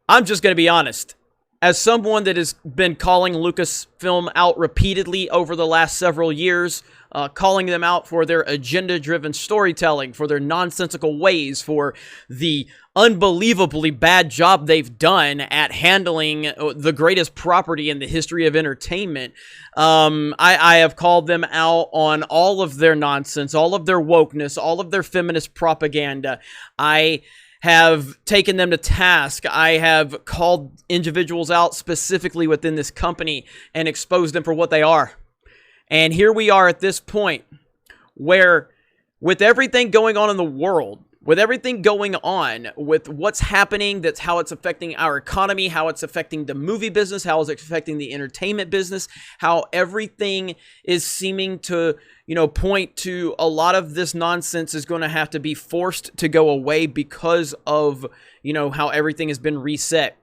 I'm just going to be honest. As someone that has been calling Lucasfilm out repeatedly over the last several years, calling them out for their agenda-driven storytelling, for their nonsensical ways, for the unbelievably bad job they've done at handling the greatest property in the history of entertainment, I have called them out on all of their nonsense, all of their wokeness, all of their feminist propaganda. I have taken them to task. I have called individuals out specifically within this company and exposed them for what they are. And here we are at this point where, with everything going on in the world, with everything going on, with what's happening, that's how it's affecting our economy, how it's affecting the movie business, how it's affecting the entertainment business, how everything is seeming to, point to a lot of this nonsense is going to have to be forced to go away because of, how everything has been reset.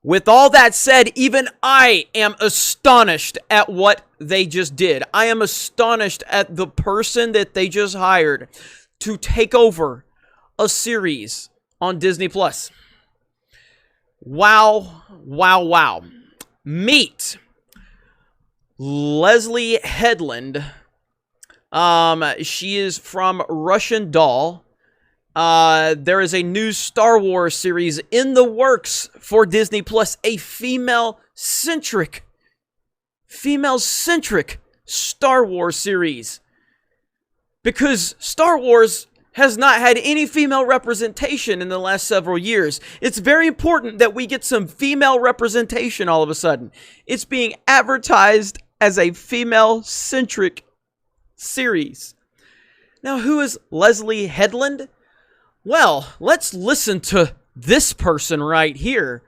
With all that said, even I am astonished at what they just did. I am astonished at the person that they just hired to take over a series on Disney Plus. Wow, wow, wow. Meet Leslie Headland. She is from Russian Doll. There is a new Star Wars series in the works for Disney Plus, a female-centric Star Wars series. Because Star Wars has not had any female representation in the last several years. It's very important that we get some female representation all of a sudden. It's being advertised as a female-centric series. Now, who is Leslie Headland? Well, let's listen to this person right here.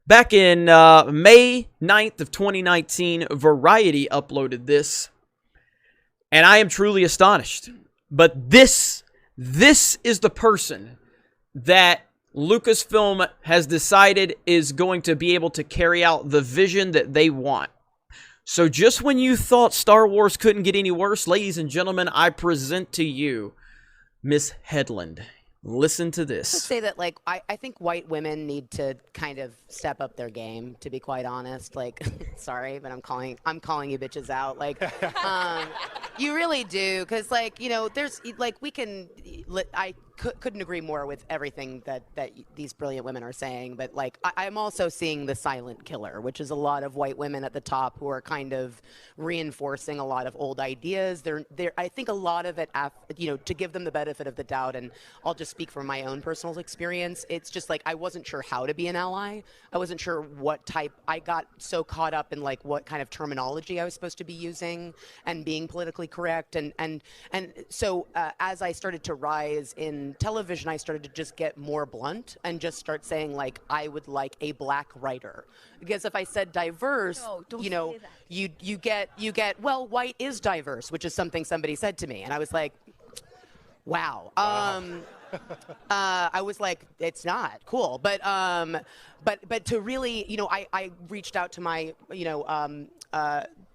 Back in May 9th of 2019, Variety uploaded this. And I am truly astonished. But this is the person that Lucasfilm has decided is going to be able to carry out the vision that they want. So just when you thought Star Wars couldn't get any worse, ladies and gentlemen, I present to you Miss Headland. Listen to this. I would say that, I think white women need to kind of step up their game, to be quite honest. Sorry, but I'm calling you bitches out. You really do, because, there's, we can, I couldn't agree more with everything that these brilliant women are saying, but, I'm also seeing the silent killer, which is a lot of white women at the top who are kind of reinforcing a lot of old ideas. I think a lot of it, to give them the benefit of the doubt, and I'll just speak from my own personal experience, it's just I wasn't sure how to be an ally. I wasn't sure what type. I got so caught up in what kind of terminology I was supposed to be using and being politically correct, and so as I started to rise in television, I started to just get more blunt and just start saying I would like a black writer, because if I said diverse, you get well, white is diverse, which is something somebody said to me, and I was like, wow. I was like, it's not cool, but to really, I reached out to my,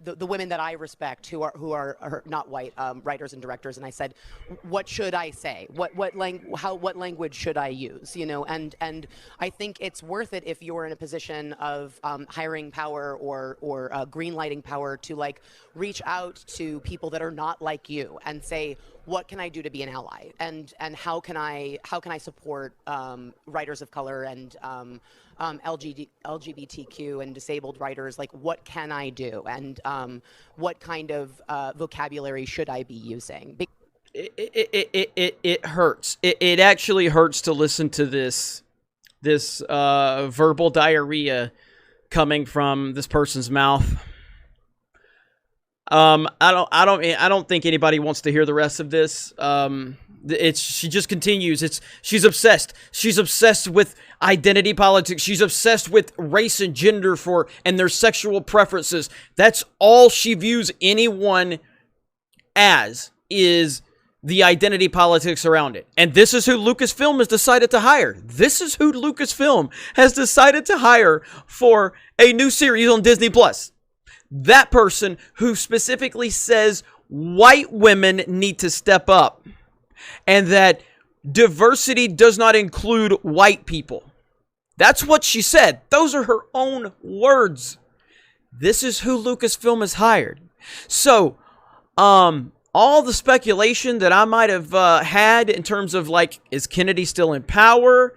the women that I respect who are not white writers and directors, and I said, what should I say? What language should I use? And I think it's worth it if you're in a position of hiring power or green lighting power to reach out to people that are not like you and say, what can I do to be an ally, and how can I support writers of color and LGBTQ and disabled writers? What can I do, and what kind of vocabulary should I be using? It hurts. It actually hurts to listen to this verbal diarrhea coming from this person's mouth. I don't think anybody wants to hear the rest of this. She just continues. She's obsessed. She's obsessed with identity politics. She's obsessed with race and gender and their sexual preferences. That's all she views anyone as, is the identity politics around it. And this is who Lucasfilm has decided to hire. This is who Lucasfilm has decided to hire for a new series on Disney Plus. That person who specifically says white women need to step up, and that diversity does not include white people. That's what she said. Those are her own words. This is who Lucasfilm has hired. So, all the speculation that I might have had in terms of like, is Kennedy still in power?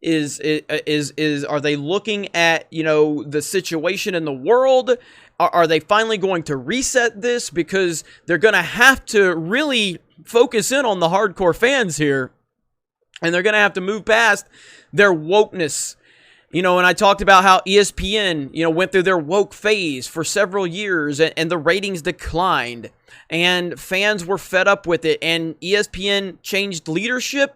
Are they looking at, you know, the situation in the world? Are they finally going to reset this? Because they're going to have to really focus in on the hardcore fans here. And they're going to have to move past their wokeness. You know, and I talked about how ESPN, you know, went through their woke phase for several years and the ratings declined. And fans were fed up with it. And ESPN changed leadership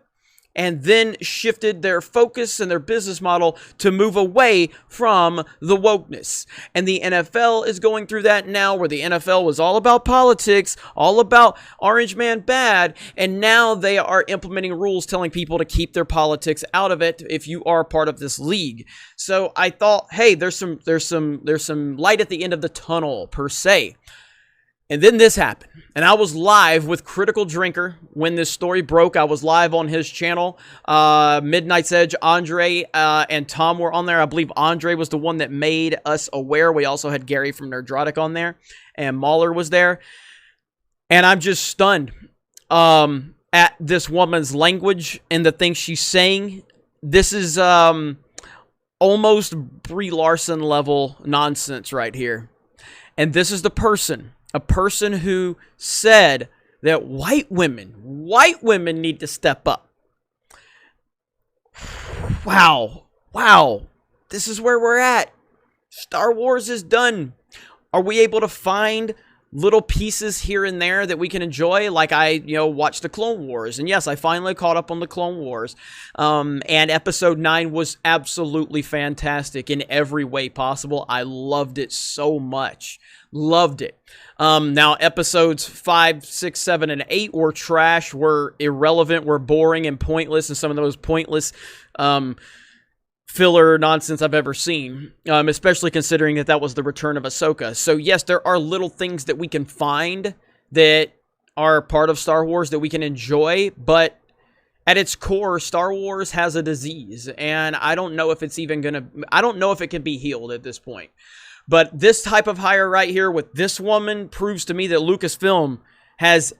and then shifted their focus and their business model to move away from the wokeness. And the NFL is going through that now, where the NFL was all about politics, all about Orange Man bad, and now they are implementing rules telling people to keep their politics out of it if you are part of this league. So I thought, hey, there's some light at the end of the tunnel, per se. And then this happened, and I was live with Critical Drinker when this story broke. I was live on his channel. Midnight's Edge, Andre, and Tom were on there. I believe Andre was the one that made us aware. We also had Gary from Nerdrotic on there, and Mahler was there. And I'm just stunned at this woman's language and the things she's saying. This is almost Brie Larson level nonsense right here. And this is the person. A person who said that white women need to step up. Wow. This is where we're at. Star Wars is done. Are we able to find little pieces here and there that we can enjoy? Like I, watched the Clone Wars. And yes, I finally caught up on the Clone Wars. And episode 9 was absolutely fantastic in every way possible. I loved it so much. Loved it. Now episodes 5, 6, 7, and 8 were trash, were irrelevant, were boring and pointless, and some of the most pointless filler nonsense I've ever seen, especially considering that was the return of Ahsoka. So yes, there are little things that we can find that are part of Star Wars that we can enjoy, but at its core, Star Wars has a disease, and I don't know if it's I don't know if it can be healed at this point. But this type of hire right here with this woman proves to me that Lucasfilm has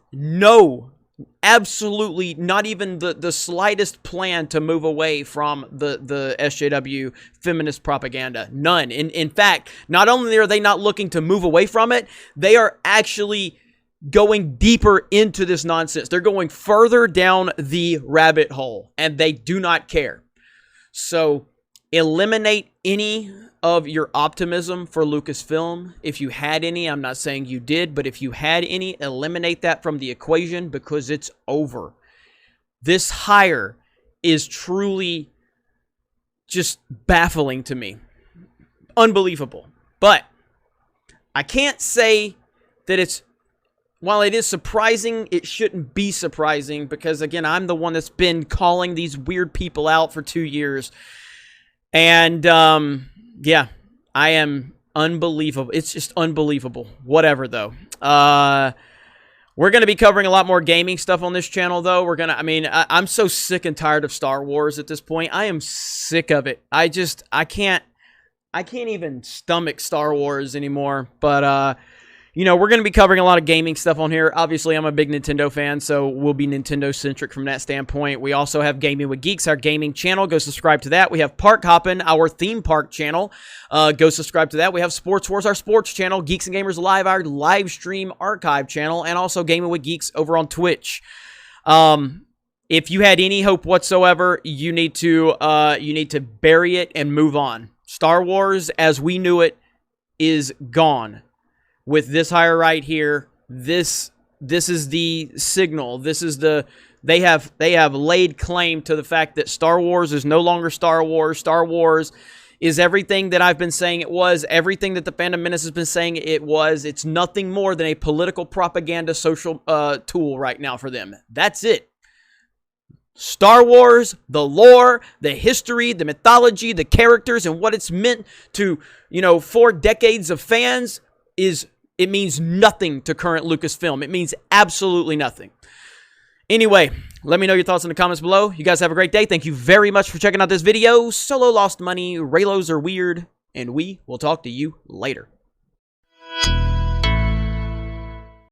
absolutely not even the slightest plan to move away from the SJW feminist propaganda. None. In fact, not only are they not looking to move away from it, they are actually going deeper into this nonsense. They're going further down the rabbit hole, and they do not care. So eliminate any of your optimism for Lucasfilm. If you had any, I'm not saying you did, but if you had any, eliminate that from the equation because it's over. This hire is truly just baffling to me. Unbelievable. But I can't say that while it is surprising, it shouldn't be surprising because, again, I'm the one that's been calling these weird people out for 2 years. And, yeah, I am unbelievable. It's just unbelievable. Whatever, though. We're going to be covering a lot more gaming stuff on this channel, though. I'm so sick and tired of Star Wars at this point. I am sick of it. I can't even stomach Star Wars anymore. But, we're going to be covering a lot of gaming stuff on here. Obviously, I'm a big Nintendo fan, so we'll be Nintendo-centric from that standpoint. We also have Gaming with Geeks, our gaming channel. Go subscribe to that. We have Park Hoppin', our theme park channel. Go subscribe to that. We have Sports Wars, our sports channel. Geeks and Gamers Live, our live stream archive channel. And also Gaming with Geeks over on Twitch. If you had any hope whatsoever, you need to bury it and move on. Star Wars, as we knew it, is gone. With this hire right here, this is the signal. They have laid claim to the fact that Star Wars is no longer Star Wars. Star Wars is everything that I've been saying it was, everything that the Fandom Menace has been saying it was. It's nothing more than a political propaganda social tool right now for them. That's it. Star Wars, the lore, the history, the mythology, the characters, and what it's meant to, 4 decades of fans it means nothing to current Lucasfilm. It means absolutely nothing. Anyway, let me know your thoughts in the comments below. You guys have a great day. Thank you very much for checking out this video. Solo lost money, Raylos are weird, and we will talk to you later.